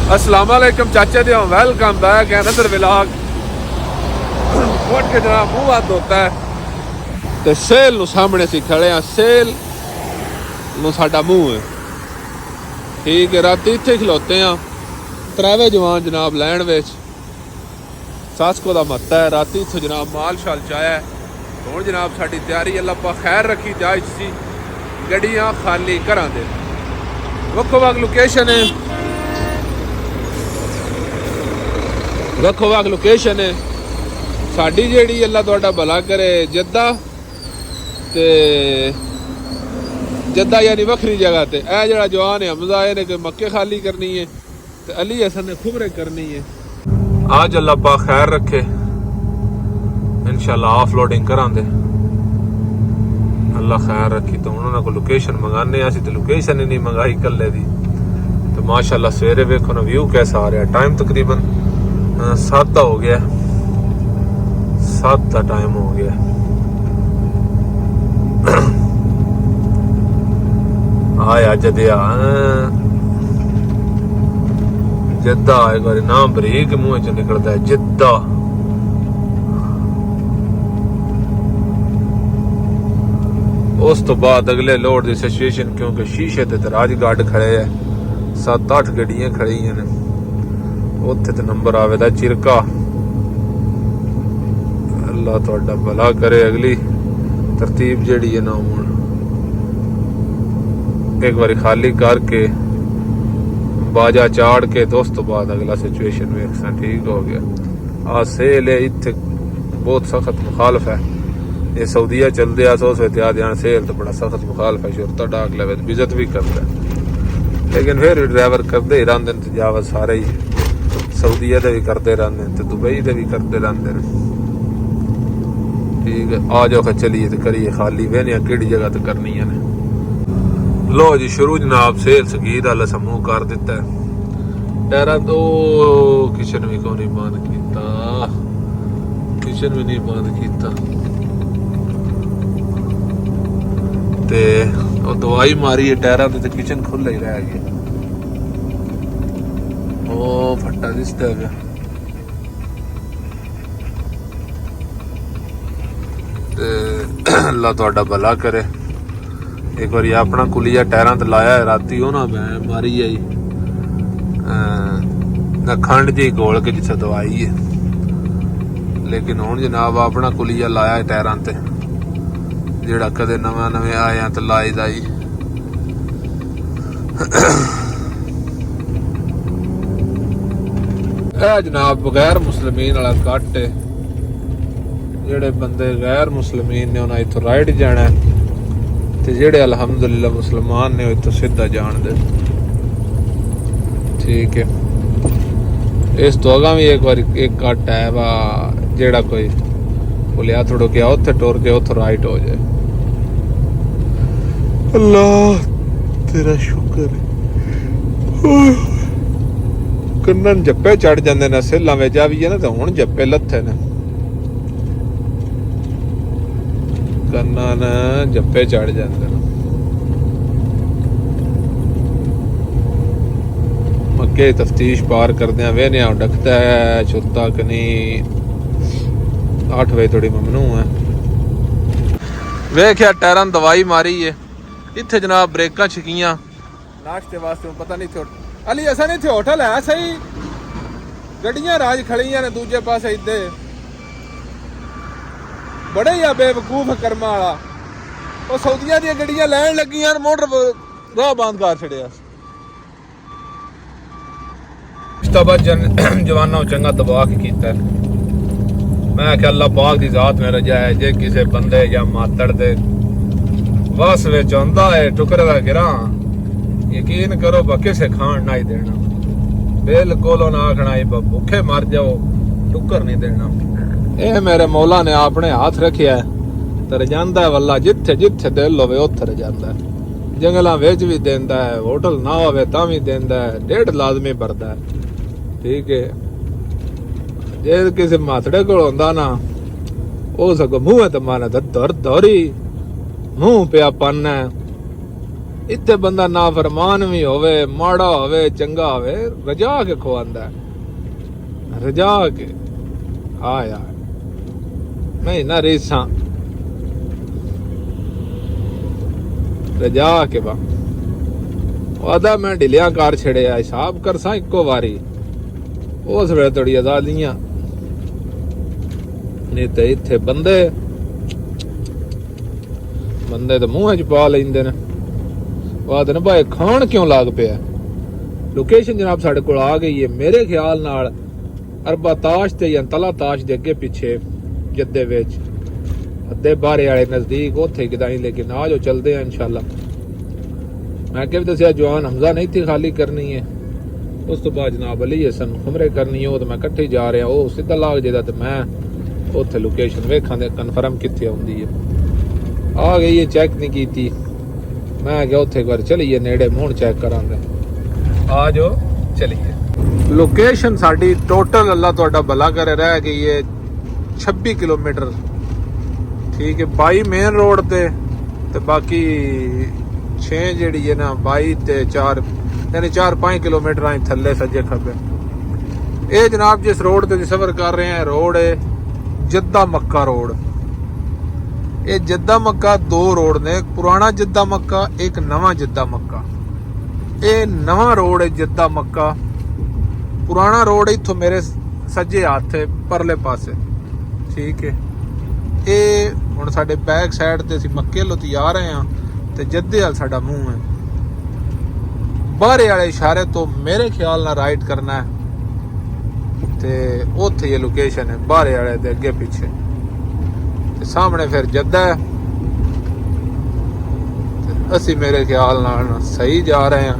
अस्सलाम वालेकुम चाचे दे वेलकम बैक अनदर व्लॉग। उठ के जनाब मुंह हाथ धोता है ते सेल नूं सामने सी खड़े हैं। सेल नूं साडा मुंह है ठीक है। राती इत्थे खलोते हैं त्रैवे जवान जनाब लैंड विच सस को दा मत्ता है। राती इत्थों जनाब माल शाल चाया है। हुण जनाब साडी तैयारी अल्लाह पा खैर रखी जाए सी गड्डियां खाली घरां दे वक्खो वक्ख लोकेशन है ਵੱਖ-ਵੱਖ ਲੋਕੇਸ਼ਨ ਹੈ ਸਾਡੀ ਜਿਹੜੀ ਅੱਲਾ ਤੁਹਾਡਾ ਭਲਾ ਕਰੇ ਜੱਦਾ ਤੇ ਜੱਦਾ ਯਾਨੀ ਵੱਖਰੀ ਜਗ੍ਹਾ ਤੇ ਇਹ ਜਿਹੜਾ ਜਵਾਨ ਹੈ ਹਮਜ਼ਾ ਇਹਨੇ ਕਿ ਮੱਕੇ ਖਾਲੀ ਕਰਨੀ ਹੈ ਤੇ ਅਲੀ ਹਸਨ ਨੇ ਖੁਬਰੇ ਕਰਨੀ ਹੈ। आज अल्लाह पाक खैर रखे इंशाल्लाह ऑफलोडिंग करांदे अल्लाह खैर रखी तो उन्होंने को लोकेशन मंगाने आसी तो लोकेशन ही नहीं मंगाई कल्ले दी तो माशाल्लाह सवेरे वेखो ना व्यू कैसा आ रहा है। टाइम तकरीबन 7 का हो गया 7 का टाइम हो गया। आया जदिया जिद्दा एक बार नाम बरीक मुंह च निकलता है जिद्दा। उस तो बाद अगले लोड की सिचुएशन क्योंकि शीशे ते राज गार्ड खड़े है 7-8 गड्डियां खड़ी ने उत्थे ते नंबर आवेदा चिरका। अल्लाह तुहाडा भला करे। अगली तरतीब जेड़ी है ना हुण एक बारी खाली करके बाजा चाड़ के तो उस तो बाद अगला सिचुएशन वेखसा ठीक हो गया। आ सेल है इत्थे बहुत सख्त मुखालफ है। ये सऊदीया चलते आ सो एहतियात जान सेल तो बड़ा सख्त मुखालफ है। शुरता डाक लवे इज्जत भी करता है लेकिन फिर ड्राइवर करते ही रहिंदे ने तजावत सारे ही सऊदीया दे भी करते रहंदे ने ते दुबई दे भी करते रहंदे ने ठीक है। आ जाओ चलिए तो करिए खाली वेने केड़ी जगह तो करनी है ने। लो जी शुरू जनाब सेल सगीर वाला समूह कर दिता है। टायरा तो किचन भी को नहीं बंद किया किचन भी नहीं बंद किया ते और दवाई मारी है टायरा ते किचन खुला ही रह गया। ओ फट्टा दिसदा है ते अल्लाह तुहाडा भला करे। एक बार अपना कुलिया टायरा ते लाया है राती हो ना मैं मारी आई खंड जी घोल के जिथे दवाई है लेकिन हुण जनाब अपना कुलिया लाया है टायरा ते जेड़ा कदे नवा नवे आया ते लाई दा ही। जनाब गैर मुसलमीन वाला कट है जेड़े बंदे गैर मुसलमीन ने उन्हें इथों राइट जाना है ते जेड़े अल्हम्दुलिल्लाह मुसलमान ने इथों सीधा जान दे ठीक है। इस तो अगा भी एक बार एक कट है वा जेड़ा कोई बोलिया थोड़ा गया उत्थे टुर के उथों राइट हो जाए। अल्लाह तेरा शुक्र है। कन्नन जप्पे चढ़ जाते ने सेलां विच आ भी है ना तो हुण जप्पे लथे ने कन्ना ने जप्पे चढ़ जाते हैं। मक्के तफ्तीश पार करदे वेने डकता है छुत्ता कनी 8 बजे थोड़ी ममनू है। वेख्या टायरां दवाई मारी है इत्थे जनाब ब्रेकां छकियां नाश्ते वास्ते पता नहीं थे अली असा नहीं थे होटल है सही गड्डियां राज खड़ियां ने दूजे पासे इधे बड़े ही बेवकूफ कर्मा वाला वो सऊदिया दी गड्डियां लैन लगियां मोटर राह बंद कर छड़िया। जवानों चंगा दबा के कीता मैं क्या अल्लाह पाक दी जात में रजा है जे किसी बंदे या मातड़ दे बस विच आंदा है टुकड़े दा गिरा यकीन करो किसे खान ना ही देना बिल्कुल ना आखना भूखे मर जाओ टुकर नहीं देना। ਇਹ ਮੇਰੇ ਮੌਲਾ ਨੇ ਆਪਣੇ ਹੱਥ ਰੱਖਿਆ ਤੇ ਰਜਾਂਦਾ ਹੈ ਵੱਲਾ ਜਿੱਥੇ ਜਿੱਥੇ ਦਿਲ ਹੋਵੇ ਉੱਥੇ ਰਜਾਂਦਾ ਹੈ। ਜੰਗਲਾਂ ਵਿੱਚ ਵੀ ਦਿੰਦਾ ਹੈ ਹੋਟਲ ਨਾ ਹੋਵੇ ਤਾਂ ਵੀ ਦਿੰਦਾ ਹੈ ਡੇਢ ਲਾਜ਼ਮੀ ਭਰਦਾ ਹੈ ਠੀਕ ਹੈ। ਜੇ ਕਿਸੇ ਮਾਤੜੇ ਕੋਲ ਹੁੰਦਾ ਨਾ ਉਹ ਸਗੋਂ ਮੂੰਹ ਤੇ ਮਾਰਨਾ ਦਰ ਦੌਰੀ ਮੂੰਹ ਪਿਆ ਪੰਨਾ ਇੱਥੇ ਬੰਦਾ ਨਾ ਫਰਮਾਨ ਵੀ ਹੋਵੇ, ਮਾੜਾ ਹੋਵੇ, ਚੰਗਾ ਹੋਵੇ, ਰਜਾ ਕੇ ਖਵਾਉਂਦਾ, ਰਜਾ ਕੇ। ਆ ਯਾਰ ਨਹੀਂ ਨਾ ਰੀਸਾਂ, ਰਜਾ ਕੇ ਬਾ ਆਦਾ ਮੈਂ ਢਿਲਿਆ ਕਰ ਛੜਿਆ, ਹਿਸਾਬ ਕਰਸਾਂ ਇੱਕੋ ਵਾਰੀ, ਉਸ ਵੇਲੇ ਥੋੜੀ ਆਜ਼ਾਦੀਆਂ। ਨਹੀਂ ਤੇ ਇੱਥੇ ਬੰਦੇ ਤਾਂ ਮੂੰਹ ਚ ਪਾ ਲੈਂਦੇ ਨੇ। ਬਾਦ ਨੇ ਭਾਈ ਖਾਣ ਕਿਉਂ ਲੱਗ ਪਿਆ। ਲੋਕੇਸ਼ਨ ਜਨਾਬ ਸਾਡੇ ਕੋਲ ਆ ਗਈ ਹੈ, ਮੇਰੇ ਖਿਆਲ ਨਾਲ ਅਰਬਾ ਤਾਸ਼ ਤੇ ਜਾਂ ਤਲਾ ਤਾਸ਼ ਦੇ ਅੱਗੇ ਪਿੱਛੇ ਜੱਦੇ ਵਿੱਚ ਅੱਧੇ ਬਾਰੇ ਵਾਲੇ ਨਜ਼ਦੀਕ, ਉੱਥੇ ਕਿਦਾਂ ਹੀ। ਲੇਕਿਨ ਆ ਜੋ ਚਲਦੇ ਆ ਇਨਸ਼ਾਅੱਲਾ। ਮੈਂ ਕਿ ਵੀ ਦੱਸਿਆ ਜਵਾਨ ਹਮਜ਼ਾ ਨਹੀਂ ਥੀ ਖਾਲੀ ਕਰਨੀ ਹੈ, ਉਸ ਤੋਂ ਬਾਅਦ ਜਨਾਬ ਅਲੀ ਹਸਨ ਉਮਰੇ ਕਰਨੀ ਹੈ, ਉਹ ਤਾਂ ਮੈਂ ਇਕੱਠੇ ਜਾ ਰਿਹਾ। ਉਹ ਸਿੱਧਾ ਲਾਗ ਜਿਹਦਾ ਤੇ ਮੈਂ ਉੱਥੇ ਲੋਕੇਸ਼ਨ ਵੇਖਾਂ ਦੇ ਕਨਫਰਮ ਕਿੱਥੇ ਆਉਂਦੀ ਹੈ। ਆ ਗਈ ਹੈ, ਚੈੱਕ ਨਹੀਂ ਕੀਤੀ। ਮੈਂ ਕਿਹਾ ਉੱਥੇ ਇੱਕ ਵਾਰ ਚਲੀਏ ਨੇੜੇ, ਹੁਣ ਚੈੱਕ ਕਰਾਂਗੇ। ਆ ਜੋ ਚਲੀਏ। ਲੋਕੇਸ਼ਨ ਸਾਡੀ ਟੋਟਲ ਅੱਲਾ ਤੁਹਾਡਾ ਭਲਾ ਕਰੇ ਰਹਿ ਗਈ ਹੈ 26 ਕਿਲੋਮੀਟਰ, ਠੀਕ ਹੈ। 22 ਮੇਨ ਰੋਡ ਤੇ ਬਾਕੀ 6 ਜਿਹੜੀ ਹੈ ਨਾ 22 ਤੇ 4 ਯਾਨੀ 4-5 ਕਿਲੋਮੀਟਰ ਆਈ ਥੱਲੇ ਸੱਜੇ ਖੱਬੇ। ਇਹ ਜਨਾਬ ਜਿਸ ਰੋਡ ਤੇ ਸਫ਼ਰ ਕਰ ਰਹੇ हैं, रोड है जद्दा मक्का रोड। ये जद्दा मक्का दो रोड ने, एक पुराना जद्दा मक्का, एक नवा जद्दा मक्का। ये नवा रोड है जद्दा मक्का। पुराना रोड इथों मेरे सज्जे हाथ है परले पासे, ठीक है। ये हुण साडे बैक साइड ते असीं मक्के लो ती आ रहे हैं ते जद्दे वाल साडा मूंह है। बाहरे वाले इशारे तो मेरे ख्याल नाल राइट करना है ते उत्थे ये लोकेशन है बाहरे वाले दे अगे पीछे ते सामने फिर जद्दा है। असी मेरे ख्याल नाल सही जा रहे हैं,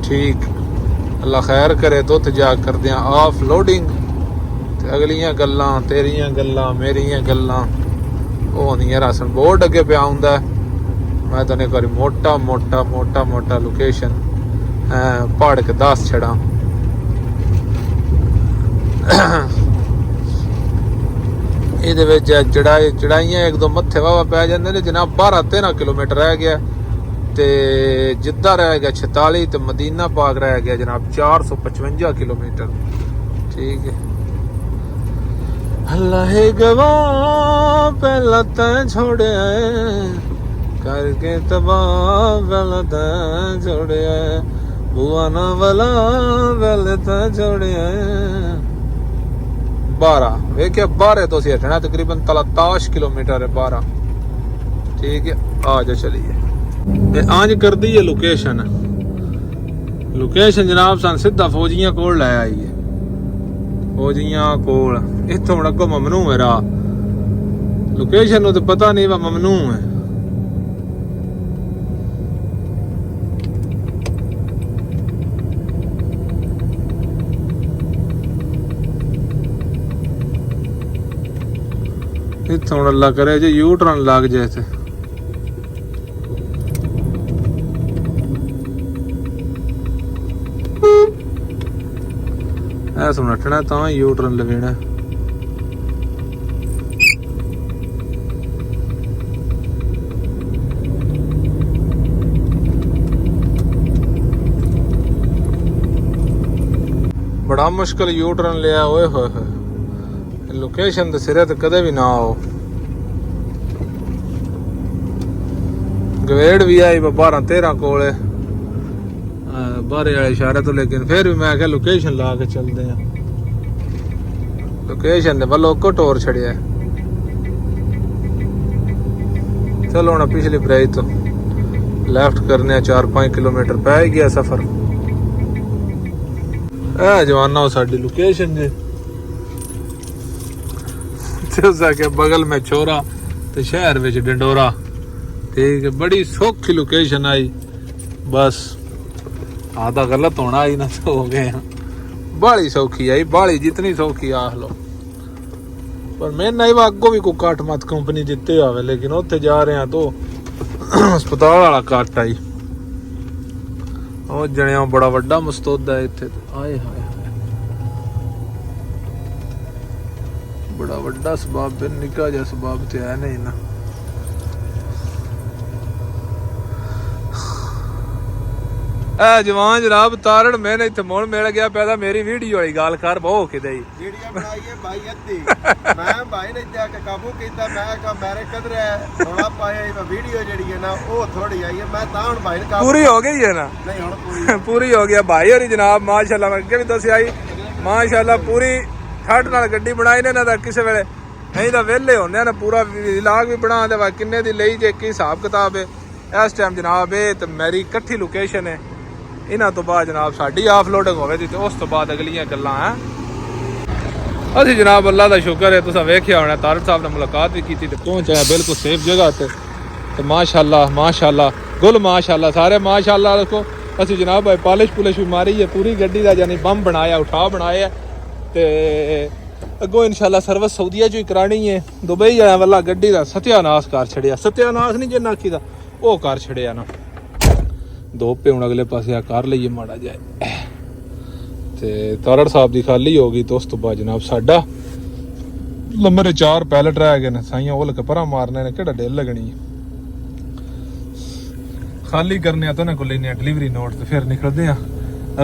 ठीक। अल्लाह खैर करे तो उत्थे जा करदे आ ऑफ लोडिंग ते अगलियां गल्लां तेरियां गल्लां मेरियां गल्लां ओह होंदियां। राशन बोर्ड अगे पिया हुंदा है। मैं तो एक बार मोटा मोटा मोटा मोटा लोकेशन पढ़ के दस छड़ा। ये चढ़ाइयां एक दो मत्थे वावा पै जांदे ने जनाब। 12-13 किलोमीटर रह गया ते जिद्दा रह गया 46 ते मदीना पाक रह गया जनाब 455 किलोमीटर, ठीक है। अल्लाह गवाह पहला तैं छोड़िया करके तबाह पहला तैं छोड़िया, बुआ ना वाला पहले तैं छोड़िया। 12 वेख्या 12 तो हटना तकरीबन 33 किलोमीटर है 12, ठीक है। आ जा चलिए। आज कर दी है लोकेशन। लोकेशन जनाब सन सीधा फौजियां कोल लै आई है। फौजियां कोल इथों हुण अगों ममनू है राह। लोकेशन तो पता नहीं वा ममनू है। इथों अल्लाह करे जे यू टर्न लग जाए थे। ऐसा नट्टना तो यू टर्न लवेना। बड़ा मुश्किल यू टर्न लिया। ओए होए होए, लोकेशन दे सिरे ते कदे भी ना आओ। गवेड़ भी आई 12-13 कोले बाहरे वाले इशारे तो, लेकिन फिर भी मैं क्या लोकेशन ला के चलते हैं। लोकेशन ने वालों को टोर छड़िया। चलो ना पिछली ब्रेक तो लेफ्ट करने 4-5 किलोमीटर पै गया सफर। ए जवाना साडी लोकेशन जे के बगल में छोरा ते शहर विच डंडोरा, ठीक है। बड़ी सौखी लोकेशन आई, बस आधा गलत होना ही ना तो हो गए। बाली सौखी आई, बाली जितनी सौखी आख लो। पर मैं नहीं अगों भी कोई कट मत कंपनी दिते आवे, लेकिन उत्थे जा रहे हैं तो अस्पताल वाला कट आई। ओ जणिया बड़ा वड्डा मस्तौदा है इत्थे। आए हाय बड़ा वड्डा सबाब है, निका जिहा सबाब तो है नहीं ना। ਜਵਾਨ ਜਨਾਬ ਤਾਰੜ ਮੈਨੇ ਇੱਥੇ ਮੁੜ ਮਿਲ ਗਿਆ ਪੈਦਾ ਮੇਰੀ ਵੀਡੀਓ ਵਾਲੀ ਗੱਲ ਕਰ ਬਹੁ ਕਿਤੇ ਵੀਡੀਓ ਬਣਾਈਏ ਭਾਈ ਅੱਧੀ ਮੈਂ ਭਾਈ ਨੇ ਜਾ ਕੇ ਕਾਬੂ ਕੀਤਾ ਮੈਂ ਕਿਹਾ ਮੇਰੇ ਕਦਰੇ ਥੋੜਾ ਪਾਇਆ ਮੈਂ ਵੀਡੀਓ ਜਿਹੜੀ ਹੈ ਨਾ ਉਹ ਥੋੜੀ ਆਈ ਹੈ ਮੈਂ ਤਾਂ ਹੁਣ ਭਾਈ ਨੇ ਕਾਬੂ ਪੂਰੀ ਹੋ ਗਈ ਹੈ ਨਾ ਨਹੀਂ ਹੁਣ ਪੂਰੀ ਹੋ ਗਿਆ ਭਾਈ ਹੋਰੀ ਜਨਾਬ ਮਾਸ਼ਾਅੱਲਾ ਮੈਂ ਅੱਗੇ ਵੀ ਦੱਸਿਆ ਸੀ ਮਾਸ਼ਾਅੱਲਾ ਪੂਰੀ ਠੱਡ ਨਾਲ ਗੱਡੀ ਬਣਾਈ ਨੇ ਨਾ ਤਾਂ ਕਿਸੇ ਵੇਲੇ ਅਸੀਂ ਤਾਂ ਵਿਹਲੇ ਹੁੰਦੇ ਆ ਨਾ ਪੂਰਾ ਵਲੌਗ ਵੀ ਬਣਾ ਦੇ ਵਾ ਕਿੰਨੇ ਦੀ ਲਈ ਜੇ ਕੀ ਹਿਸਾਬ ਕਿਤਾਬ ਹੈ ਇਸ ਟਾਈਮ ਜਨਾਬ ਇਹ ਤੇ ਮੇਰੀ ਇਕੱਠੀ ਲੋਕੇਸ਼ਨ ਹੈ ਇਹਨਾਂ ਤੋਂ ਬਾਅਦ ਜਨਾਬ ਸਾਡੀ ਆਫਲੋਡਿੰਗ ਹੋਵੇ ਤੇ ਉਸ ਤੋਂ ਬਾਅਦ ਅਗਲੀਆਂ ਗੱਲਾਂ ਹੈ ਅਸੀਂ ਜਨਾਬ ਅੱਲਾ ਦਾ ਸ਼ੁਕਰ ਹੈ ਤੁਸੀਂ ਵੇਖਿਆ ਹੋਣਾ ਤਾਰੜ ਸਾਹਿਬ ਨਾਲ ਮੁਲਾਕਾਤ ਵੀ ਕੀਤੀ ਤੇ ਪਹੁੰਚਿਆ ਬਿਲਕੁਲ ਸੇਫ ਜਗ੍ਹਾ ਤੇ ਮਾਸ਼ਾਅੱਲਾ ਗੁੱਲ ਮਾਸ਼ਾਅੱਲਾ ਸਾਰੇ ਮਾਸ਼ਾਅੱਲਾ ਦੇਖੋ ਅਸੀਂ ਜਨਾਬ ਭਾਈ ਪਾਲਿਸ਼ ਪੁਲਿਸ਼ ਵੀ ਮਾਰੀ ਹੈ ਪੂਰੀ ਗੱਡੀ ਦਾ ਯਾਨੀ ਬੰਮ ਬਣਾਇਆ ਉਠਾ ਬਣਾਇਆ ਤੇ ਅੱਗੋਂ ਇਨਸ਼ਾਅੱਲਾ ਸਰਵਿਸ ਸਾਊਦੀਆ ਚੋਂ ਹੀ ਕਰਾਣੀ ਹੈ ਦੁਬਈ ਆਇਆ ਵਾਲਾ ਗੱਡੀ ਦਾ ਸਤਿਆਨਾਸ਼ ਕਰ ਛੜਿਆ ਸਤਿਆਨਾਸ਼ ਨਹੀਂ ਜਿੰਨਾ ਆਖੀ ਦਾ ਉਹ ਕਰ ਛੜਿਆ ਨਾ ਦੋ ਹੁਣ ਅਗਲੇ ਪਾਸੇ ਆ ਕਰ ਲਈਏ ਮਾੜਾ ਜਾਏ ਤੇ ਤਾਰੜ ਸਾਹਿਬ ਦੀ ਖਾਲੀ ਹੋ ਗਈ ਤੇ ਉਸ ਤੋਂ ਬਾਅਦ ਜਨਾਬ ਸਾਡਾ ਲੰਮਰੇ 4 ਪੈਲਟ ਰਹਿ ਗਏ ਨੇ ਸਾਈਆਂ ਉਹ ਲਕਪਰਾ ਮਾਰਨੇ ਨੇ ਕਿਹੜਾ ਢਿੱਲ ਲੱਗਣੀ ਹੈ ਖਾਲੀ ਕਰਨੇ ਆ ਤਾਂ ਨਾ ਕੋਲ ਲੈਨੇ ਆ ਡਿਲੀਵਰੀ ਨੋਟ ਤੇ ਫਿਰ ਨਿਕਲਦੇ ਆ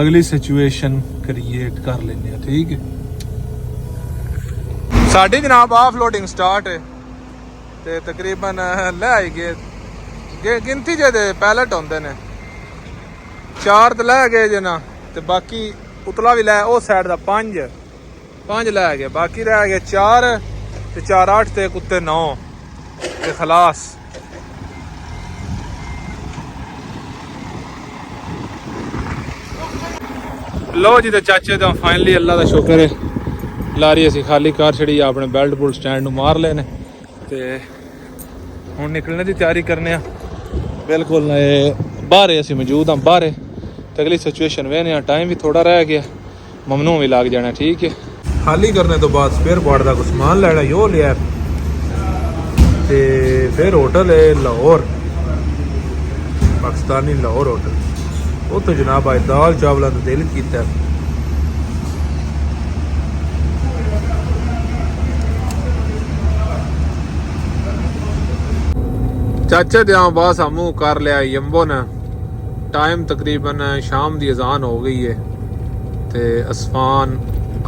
ਅਗਲੀ ਸਿਚੁਏਸ਼ਨ ਕ੍ਰੀਏਟ ਕਰ ਲੈਨੇ ਆ ਠੀਕ ਹੈ ਸਾਡੀ ਜਨਾਬ ਆਫਲੋਡਿੰਗ ਸਟਾਰਟ ਹੈ ਤੇ ਤਕਰੀਬਨ ਲੈ ਆਈ ਗਏ ਗਿਣਤੀ ਜੇ ਦੇ ਪੈਲਟ ਹੁੰਦੇ ਨੇ 4 ਤੇ ਲੈ ਗਏ ਜੇ ਨਾ ਤੇ ਬਾਕੀ ਉਤਲਾ ਵੀ ਲੈ ਉਹ ਸਾਈਡ ਦਾ 5 ਲੈ ਗਏ ਬਾਕੀ ਰਹਿ ਗਏ 4 ਤੇ 4 8 ਤੇ ਕੁੱਤੇ 9 ਤੇ ਖਲਾਸ ਲੋ ਜੀ ਤੇ ਚਾਚੇ ਦਾ ਫਾਈਨਲੀ ਅੱਲਾ ਦਾ ਸ਼ੁਕਰ ਹੈ ਲਾਰੀ ਅਸੀਂ ਖਾਲੀ ਕਾਰ ਛੜੀ ਆਪਣੇ ਬੈਲਟ ਬੁਲ ਸਟੈਂਡ ਨੂੰ ਮਾਰ ਲਏ ਨੇ ਤੇ ਹੁਣ ਨਿਕਲਣੇ ਦੀ ਤਿਆਰੀ ਕਰਨੇ ਆ ਬਿਲਕੁਲ ਬਾਹਰ ਅਸੀਂ ਮੌਜੂਦ ਹਾਂ ਬਾਹਰ ਤੇ ਅਗਲੀ ਸਿਚੁਏਸ਼ਨ ਵੇਖਨੇ ਆ ਟਾਈਮ ਵੀ ਥੋੜਾ ਰਹਿ ਗਿਆ ਮਮਨੂ ਵੀ ਲੱਗ ਜਾਣਾ ਠੀਕ ਹੈ ਖਾਲੀ ਕਰਨੇ ਤੋਂ ਬਾਅਦ ਸਪੇਅਰ ਪਾਰਟ ਦਾ ਕੁਝ ਸਮਾਨ ਲੈਣਾ ਯੋ ਲਿਆ ਤੇ ਫਿਰ ਹੋਟਲ ਹੈ ਲਾਹੌਰ ਪਾਕਿਸਤਾਨੀ ਲਾਹੌਰ ਹੋਟਲ ਉੱਥੇ ਜਨਾਬ ਆਏ ਦਾਲ ਚਾਵਲਾਂ ਦਾ ਦਿਲ ਕੀਤਾ ਚਾਚੇ ਦੇ ਬਾਅਦ ਸਾਮੂ ਕਰ ਲਿਆ ਯੰਬੋ ਨੇ ਟਾਈਮ ਤਕਰੀਬਨ ਸ਼ਾਮ ਦੀ ਅਜ਼ਾਨ ਹੋ ਗਈ ਹੈ ਤੇ ਅਸਫਾਨ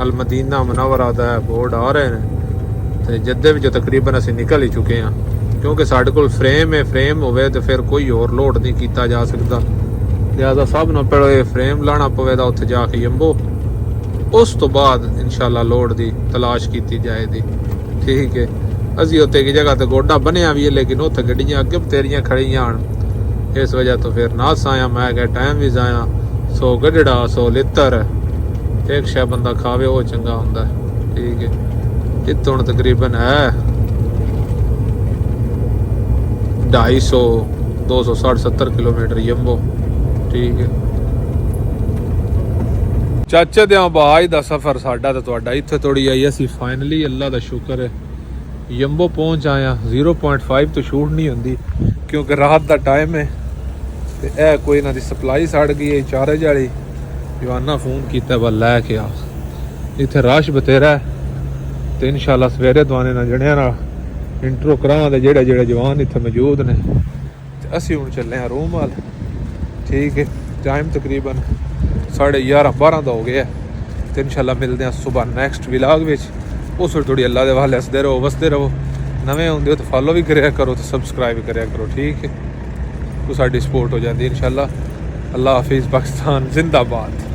ਅਲ ਮਦੀਨਾ ਮੁਨਵਰਾ ਦਾ ਬੋਰਡ ਆ ਰਹੇ ਨੇ ਤੇ ਜੱਦੇ ਵਿੱਚ ਤਕਰੀਬਨ ਅਸੀਂ ਨਿਕਲ ਹੀ ਚੁੱਕੇ ਹਾਂ ਕਿਉਂਕਿ ਸਾਡੇ ਕੋਲ ਫਰੇਮ ਹੋਵੇ ਤੇ ਫਿਰ ਕੋਈ ਹੋਰ ਲੋਡ ਨਹੀਂ ਕੀਤਾ ਜਾ ਸਕਦਾ ਲਿਹਾਜ਼ਾ ਸਭ ਨੂੰ ਪਹਿਲੇ ਫਰੇਮ ਲਾਣਾ ਪਵੇਗਾ ਉੱਥੇ ਜਾ ਕੇ ਯੰਬੋ ਉਸ ਤੋਂ ਬਾਅਦ ਇਨਸ਼ਾਅੱਲਾ ਲੋਡ ਦੀ ਤਲਾਸ਼ ਕੀਤੀ ਜਾਏਗੀ ਠੀਕ ਹੈ ਅਸੀਂ ਉੱਥੇ ਇੱਕ ਜਗ੍ਹਾ ਤੇ ਗੋਡਾ ਬਣਿਆ ਵੀ ਹੈ ਲੇਕਿਨ ਉੱਥੇ ਗੱਡੀਆਂ ਅੱਗੇ ਬਤੇਰੀਆਂ ਖੜੀਆਂ ਹਨ ਇਸ ਵਜ੍ਹਾ ਤੋਂ ਫਿਰ ਨਾਸ ਆਇਆ ਮੈਂ ਕਿਹਾ ਟਾਈਮ ਵੀ ਜ਼ਾਇਆ 100 ਗੱਡੜਾ 100 ਲਿੱਤਰ ਇੱਕ ਸ਼ੈ ਬੰਦਾ ਖਾਵੇ ਉਹ ਚੰਗਾ ਹੁੰਦਾ ਠੀਕ ਹੈ ਇੱਥੋਂ ਹੁਣ ਤਕਰੀਬਨ ਹੈ 250 260 70 ਕਿਲੋਮੀਟਰ ਯੰਬੋ ਠੀਕ ਹੈ ਚਾਚੇ ਦੇ ਬਾਜ ਦਾ ਸਫ਼ਰ ਸਾਡਾ ਤੇ ਤੁਹਾਡਾ ਇੱਥੇ ਤੋੜੀ ਆਈ ਅਸੀਂ ਫਾਈਨਲੀ ਅੱਲਾ ਦਾ ਸ਼ੁਕਰ ਹੈ ਯੰਬੋ ਪਹੁੰਚ ਆਇਆ 0.5 ਤੋਂ ਸ਼ੂਟ ਨਹੀਂ ਹੁੰਦੀ ਕਿਉਂਕਿ ਰਾਤ ਦਾ ਟਾਈਮ ਹੈ ਤੇ ਇਹ ਕੋਈ ਇਹਨਾਂ ਦੀ ਸਪਲਾਈ ਸੜ ਗਈ ਹੈ ਚਾਰਜ ਵਾਲੀ ਜਵਾਨਾ ਫੋਨ ਕੀਤਾ ਵਾ ਲੈ ਕੇ ਆ ਇੱਥੇ ਰਸ਼ ਬਤੇਰਾ ਤੇ ਇਨਸ਼ਾਅੱਲਾ ਸਵੇਰੇ ਦਵਾਨੇ ਨਾਲ ਜਣਿਆਂ ਨਾਲ ਇੰਟਰੋ ਕਰਾਂਗੇ ਜਿਹੜੇ ਜਵਾਨ ਇੱਥੇ ਮੌਜੂਦ ਨੇ ਤੇ ਅਸੀਂ ਹੁਣ ਚੱਲੇ ਆ ਰੂਮ ਵੱਲ ਠੀਕ ਹੈ ਟਾਈਮ ਤਕਰੀਬਨ 11:30 12 ਦਾ ਹੋ ਗਿਆ ਤੇ ਇਨਸ਼ਾਅੱਲਾ ਮਿਲਦੇ ਆ ਸਵੇਰ ਨੈਕਸਟ ਵਲੌਗ ਵਿੱਚ ਉਸ ਵੇਲੇ ਥੋੜੀ ਅੱਲਾ ਦੇ ਵਾਲੇ ਹੱਸਦੇ ਰਹੋ ਵਸਦੇ ਰਹੋ ਨਵੇਂ ਹੁੰਦੇ ਹੋ ਤਾਂ ਫੋਲੋ ਵੀ ਕਰਿਆ ਕਰੋ ਤੇ ਸਬਸਕ੍ਰਾਈਬ ਵੀ ਕਰਿਆ ਕਰੋ ਠੀਕ ਹੈ तो साड़ी सपोर्ट हो जाती है इंशाल्लाह। अल्लाह हाफिज़। पाकिस्तान जिंदाबाद।